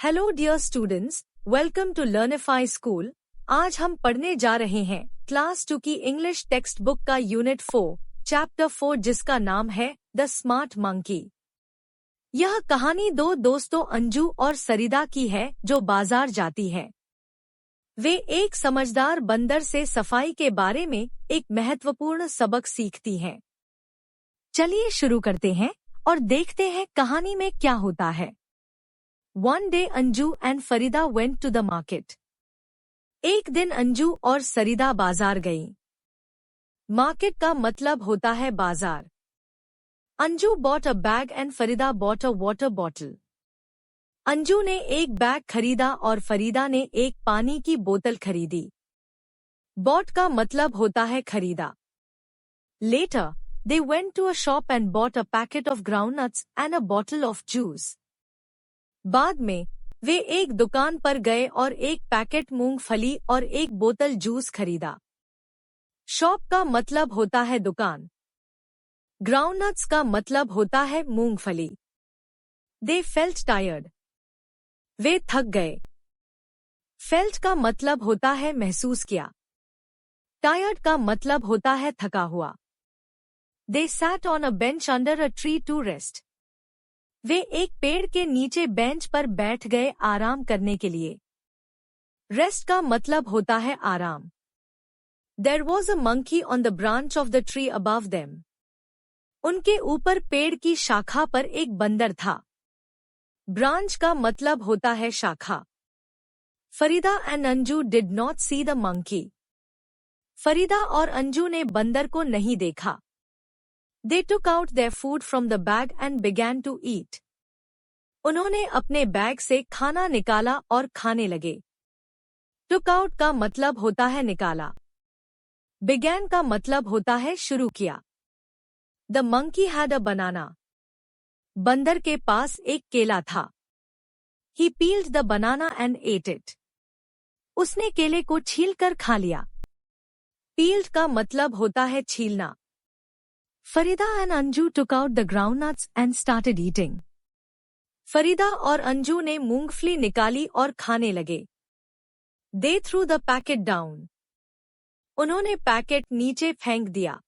Hello dear students, welcome to Learnify school. आज हम पढ़ने जा रहे हैं क्लास 2 की इंग्लिश टेक्स्ट बुक का यूनिट 4 चैप्टर 4 जिसका नाम है द स्मार्ट मंकी। यह कहानी दो दोस्तों अंजू और सरिता की है जो बाजार जाती हैं। वे एक समझदार बंदर से सफाई के बारे में एक महत्वपूर्ण सबक सीखती हैं। चलिए शुरू करते हैं और देखते हैं कहानी में क्या होता है। One day Anju and Farida went to the market. एक दिन अंजू और सरिता बाजार गईं। मार्केट का मतलब होता है बाजार। Anju bought a bag and Farida bought a water bottle. Anju ने एक बैग खरीदा और फरीदा ने एक पानी की बोतल खरीदी। Bought का मतलब होता है खरीदा। Later, they went to a shop and bought a packet of groundnuts and a bottle of juice. बाद में वे एक दुकान पर गए और एक पैकेट मूंगफली और एक बोतल जूस खरीदा। शॉप का मतलब होता है दुकान। ग्राउंडनट्स का मतलब होता है मूंगफली। They felt tired. वे थक गए। फेल्ट का मतलब होता है महसूस किया। टायर्ड का मतलब होता है थका हुआ। They sat on a bench under a tree to rest. वे एक पेड़ के नीचे बेंच पर बैठ गए आराम करने के लिए। रेस्ट का मतलब होता है आराम। There was a monkey on the branch of the tree above them. उनके ऊपर पेड़ की शाखा पर एक बंदर था। ब्रांच का मतलब होता है शाखा। Farida and Anju did not see the monkey. Farida और अंजू ने बंदर को नहीं देखा। They took out their food from the bag and began to eat. उन्होंने अपने बैग से खाना निकाला और खाने लगे। Took out का मतलब होता है निकाला। Began का मतलब होता है शुरू किया। The monkey had a banana. बंदर के पास एक केला था। He peeled the banana and ate it. उसने केले को छीलकर खा लिया। Peeled का मतलब होता है छीलना। Farida and Anju took out the groundnuts and started eating. Farida और अंजू ने मूंगफली निकाली और खाने लगे। They threw the packet down. उन्होंने पैकेट नीचे फेंक दिया।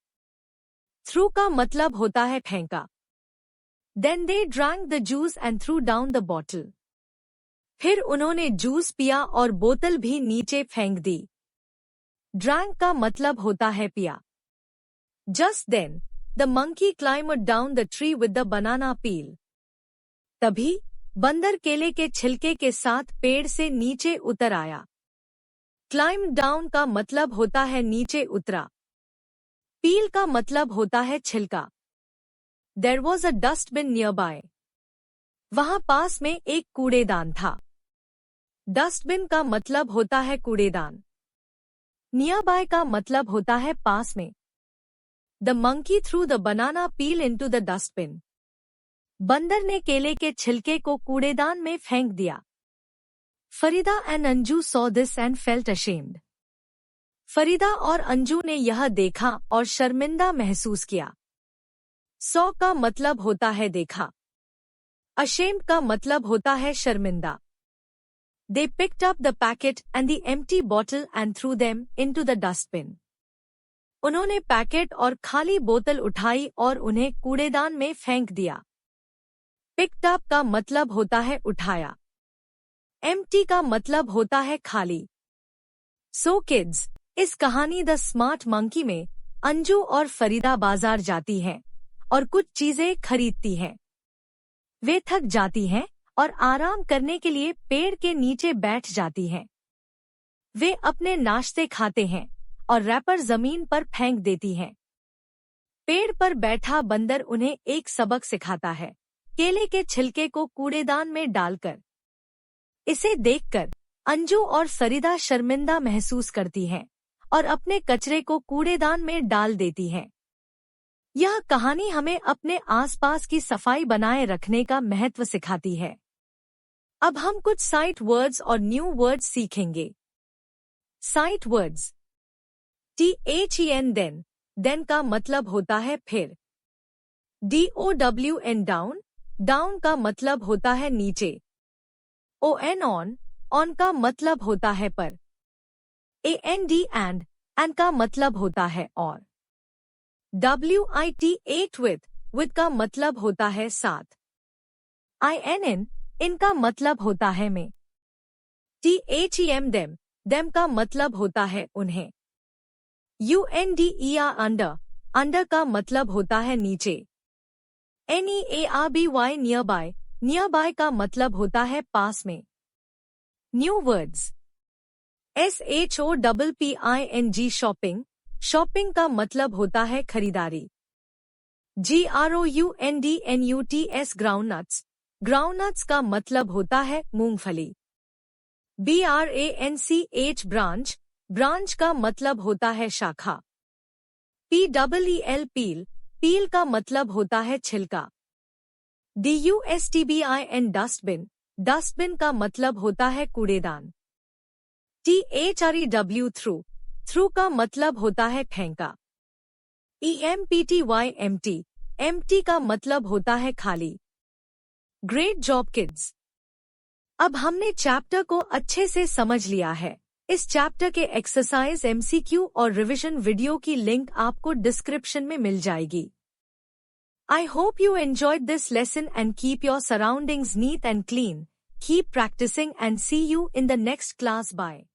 Threw का मतलब होता है फेंका। Then they drank the juice and threw down the bottle. फिर उन्होंने जूस पिया और बोतल भी नीचे फेंक दी। Drank का मतलब होता है पिया। Just then, the monkey climbed down the tree with the banana peel. तभी बंदर केले के छिलके के साथ पेड़ से नीचे उतर आया। Climb down का मतलब होता है नीचे उतरा। Peel का मतलब होता है छिलका। There was a dustbin nearby. वहाँ पास में एक कूड़ेदान था। Dustbin का मतलब होता है कूड़ेदान। Nearby का मतलब होता है पास में। The monkey threw the banana peel into the dustbin. बंदर ने केले के छिलके को कूड़ेदान में फेंक दिया। Farida and Anju saw this and felt ashamed. Farida और अंजू ने यह देखा और शर्मिंदा महसूस किया। Saw का मतलब होता है देखा। Ashamed का मतलब होता है शर्मिंदा। They picked up the packet and the empty bottle and threw them into the dustbin. उन्होंने पैकेट और खाली बोतल उठाई और उन्हें कूड़ेदान में फेंक दिया। पिक्ड अप का मतलब होता है उठाया। एम्प्टी का मतलब होता है खाली। सो किड्स, इस कहानी द स्मार्ट मंकी में अंजू और फरीदा बाजार जाती हैं और कुछ चीजें खरीदती हैं। वे थक जाती हैं और आराम करने के लिए पेड़ के नीचे बैठ जाती हैं। वे अपने नाश्ते खाते हैं और रैपर जमीन पर फेंक देती हैं। पेड़ पर बैठा बंदर उन्हें एक सबक सिखाता है, केले के छिलके को कूड़ेदान में डालकर। इसे देखकर अंजू और सरिता शर्मिंदा महसूस करती हैं और अपने कचरे को कूड़ेदान में डाल देती हैं। यह कहानी हमें अपने आसपास की सफाई बनाए रखने का महत्व सिखाती है। अब हम कुछ साइट वर्ड्स और न्यू वर्ड्स सीखेंगे। Sight words. THEN then का मतलब होता है फिर। DOWN डाउन का मतलब होता है नीचे। ON on का मतलब होता है पर। AND and का मतलब होता है और। WIT with का मतलब होता है साथ। INN in का मतलब होता है में। THEM them का मतलब होता है उन्हें। UNDER under का मतलब होता है नीचे। NEARBY nearby का मतलब होता है पास में। New words. SHOPPING शॉपिंग का मतलब होता है खरीदारी। GROUNDNUTS ग्राउंडनट्स का मतलब होता है मूंगफली। BRANCH ब्रांच का मतलब होता है शाखा। PEEL पील का मतलब होता है छिलका। DUSTBIN डस्टबिन का मतलब होता है कूड़ेदान। THREW थ्रू का मतलब होता है फेंका। EMPTY एम्प्टी का मतलब होता है खाली। Great job kids. अब हमने चैप्टर को अच्छे से समझ लिया है। इस चैप्टर के एक्सरसाइज MCQ और रिवीजन वीडियो की लिंक आपको डिस्क्रिप्शन में मिल जाएगी। I hope you enjoyed this lesson and keep your surroundings neat and clean. Keep practicing and see you in the next class. Bye.